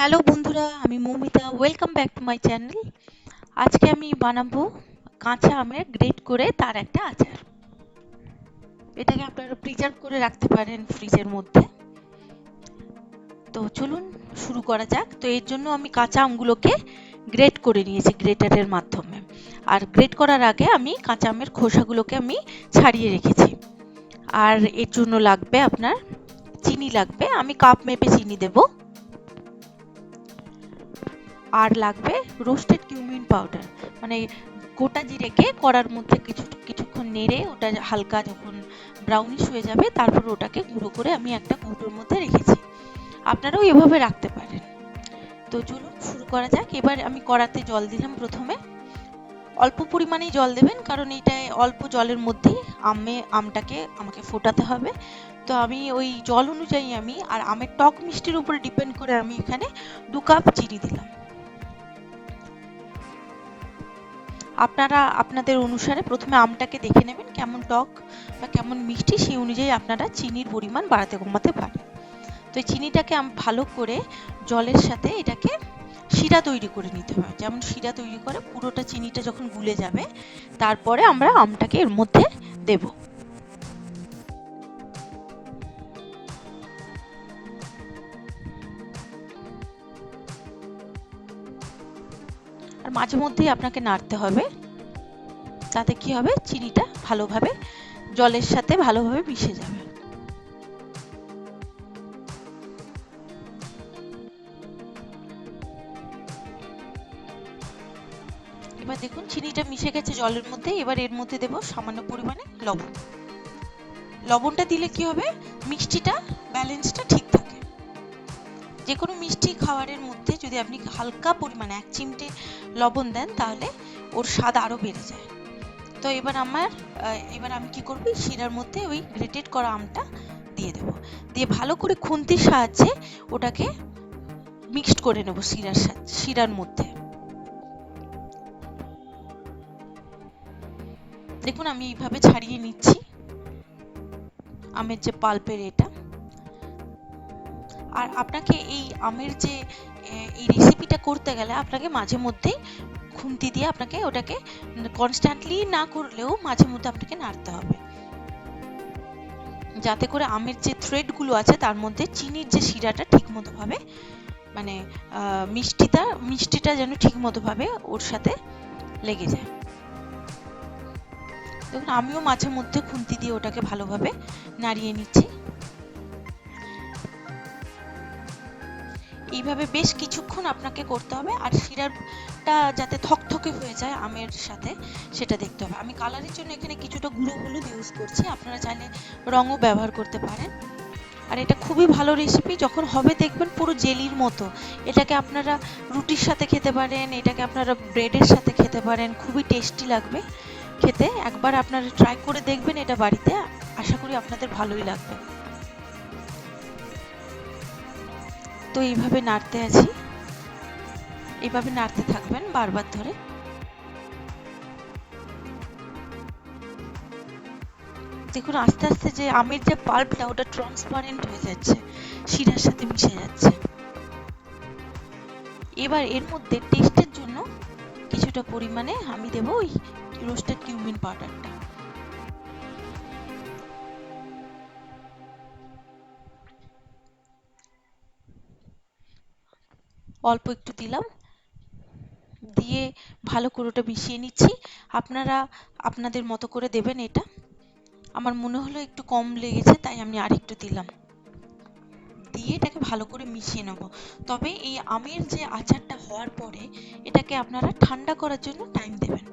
Hello বন্ধুরা, আমি Moumita. Welcome back to my channel. আজকে আমি বানাবো কাঁচা আমের গ্রেট করে তার একটা আচার। এটাকে আপনারা প্রিজার্ভ করে রাখতে পারেন ফ্রিজের মধ্যে। তো চলুন শুরু করা যাক। তো এর জন্য আমি কাঁচা আমগুলোকে গ্রেট করে নিয়েছি গ্রেটারের মাধ্যমে। আর গ্রেট করার আগে আমি কাঁচা আমের খোসাগুলোকে আমি ছাড়িয়ে রেখেছি। আর এর জন্য লাগবে আপনার চিনি লাগবে, আমি কাপ মেপে চিনি দেবো। আর লাগবে রোস্টেড কিউমিন পাউডার, মানে গোটা জিরেকে কড়ার মধ্যে কিছুক্ষণ নেড়ে ওটা হালকা যখন ব্রাউনিশ হয়ে যাবে তারপর ওটাকে গুঁড়ো করে আমি একটা কৌটোর মধ্যে রেখেছি। আপনারাও এভাবে রাখতে পারেন। তো চলুন শুরু করা যাক। এবার আমি কড়াতে জল দিলাম। প্রথমে অল্প পরিমাণেই জল দেবেন, কারণ এটায় অল্প জলের মধ্যেই আমটাকে আমাকে ফোটাতে হবে। তো আমি ওই জল অনুযায়ী আমি আর আমের টক মিষ্টির উপরে ডিপেন্ড করে আমি এখানে 2 কাপ চিনি দিলাম। আপনারা আপনাদের অনুসারে প্রথমে আমটাকে দেখে নেবেন কেমন টক বা কেমন মিষ্টি, সেই অনুযায়ী আপনারা চিনির পরিমাণ বাড়াতে কমাতে পারেন। তো এই চিনিটাকে ভালো করে জলের সাথে এটাকে শিরা তৈরি করে নিতে হবে। যেমন শিরা তৈরি করে পুরোটা চিনিটা যখন গুলে যাবে তারপরে আমরা আমটাকে এর মধ্যে দেব। আর মাঝে মধ্যেই আপনাকে নাড়তে হবে, তাতে কি হবে চিনিটা ভালোভাবে জলের সাথে ভালোভাবে মিশে যাবে। এবার দেখুন চিনিটা মিশে গেছে জলের মধ্যে। এবার এর মধ্যে দেব সামান্য পরিমাণে লবণ। লবণটা দিলে কি হবে, মিষ্টিটা ব্যালেন্সটা ঠিক থাকে। যে কোনো মিষ্টি খাবারের মধ্যে যদি আপনি হালকা পরিমাণে 1 চিমটে লবণ দেন তাহলে ওর স্বাদ আরো বেড়ে যায়। তো এবার আমি কি করব, শিরার মধ্যে ওই গ্রেটেড করা আমটা দিয়ে দেব। দিয়ে ভালো করে খুন্তির সাহায্যে ওটাকে মিক্সড করে নেব শিরার মধ্যে। দেখুন আমি এইভাবে ছাড়িয়ে নিচ্ছি আমের যে পাল্পের এটা। আর আপনাকে এই আমের যে এই রেসিপিটা করতে গেলে আপনাকে মাঝে মধ্যেই খুন্তি দিয়ে আপনাকে ওটাকে কনস্ট্যান্টলি না করলেও মাঝে মধ্যে আপনাকে নাড়তে হবে, যাতে করে আমের যে থ্রেডগুলো আছে তার মধ্যে চিনির যে শিরাটা ঠিকমতো ভাবে, মানে মিষ্টিটা যেন ঠিকমতো ভাবে ওর সাথে লেগে যায়। দেখুন আমিও মাঝে মধ্যে খুন্তি দিয়ে ওটাকে ভালোভাবে নাড়িয়ে নিচ্ছি। এইভাবে বেশ কিছুক্ষণ আপনাকে করতে হবে। আর শিরাটা যাতে থকথকে হয়ে যায় আমের সাথে সেটা দেখতে হবে। আমি কালারের জন্য এখানে কিছুটা গুঁড়ো হলুদ ইউজ করছি, আপনারা চাইলে রঙও ব্যবহার করতে পারেন। আর এটা খুবই ভালো রেসিপি, যখন হবে দেখবেন পুরো জেলির মতো। এটাকে আপনারা রুটির সাথে খেতে পারেন, এটাকে আপনারা ব্রেডের সাথে খেতে পারেন, খুবই টেস্টি লাগবে খেতে। একবার আপনারা ট্রাই করে দেখবেন এটা বাড়িতে, আশা করি আপনাদের ভালোই লাগবে। তো এইভাবে নাড়তে আছি, এইভাবে নাড়তে থাকবেন বারবার ধরে। দেখুন আস্তে আস্তে যে আমের যে পাল্পটা ওটা ট্রান্সপারেন্ট হয়ে যাচ্ছে, শিরার সাথে মিশে যাচ্ছে। এবার এর মধ্যে টেস্টের জন্য কিছুটা পরিমাণে আমি দেব ওই রোস্টেড কিউমিন পাউডারটা। অল্প একটু দিলাম, দিয়ে ভালো করে ওটা মিশিয়ে নিচ্ছি। আপনারা আপনাদের মতো করে দেবেন এটা। আমার মনে হলো একটু কম লেগেছে তাই আমি আরেকটু দিলাম। দিয়ে এটাকে ভালো করে মিশিয়ে নেব। তবে এই আমের যে আচারটা হওয়ার পরে এটাকে আপনারা ঠান্ডা করার জন্য টাইম দেবেন।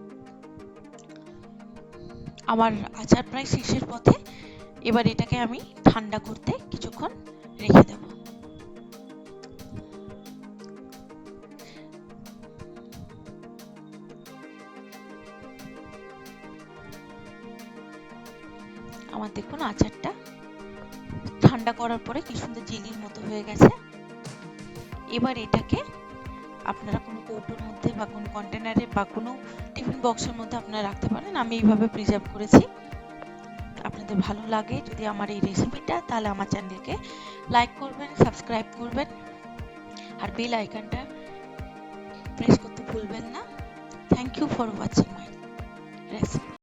আমার আচার প্রায় শেষের পথে। এবার এটাকে আমি ঠান্ডা করতে কিছুক্ষণ রেখে দেব। আমার দেখুন আচারটা ঠান্ডা করার পরে কি সুন্দর জেলির মতো হয়ে গেছে। এবার এটাকে আপনারা কোনো কৌটোর মধ্যে বা কোনো কন্টেনারে বা কোনো টিফিন বক্সের মধ্যে আপনারা রাখতে পারেন। আমি এইভাবে প্রিজার্ভ করেছি। আপনাদের ভালো লাগে যদি আমার এই রেসিপিটা, তাহলে আমার চ্যানেলকে লাইক করবেন, সাবস্ক্রাইব করবেন। আর বেল আইকনটা প্রেস করতে ভুলবেন না। Thank you for watching my recipe.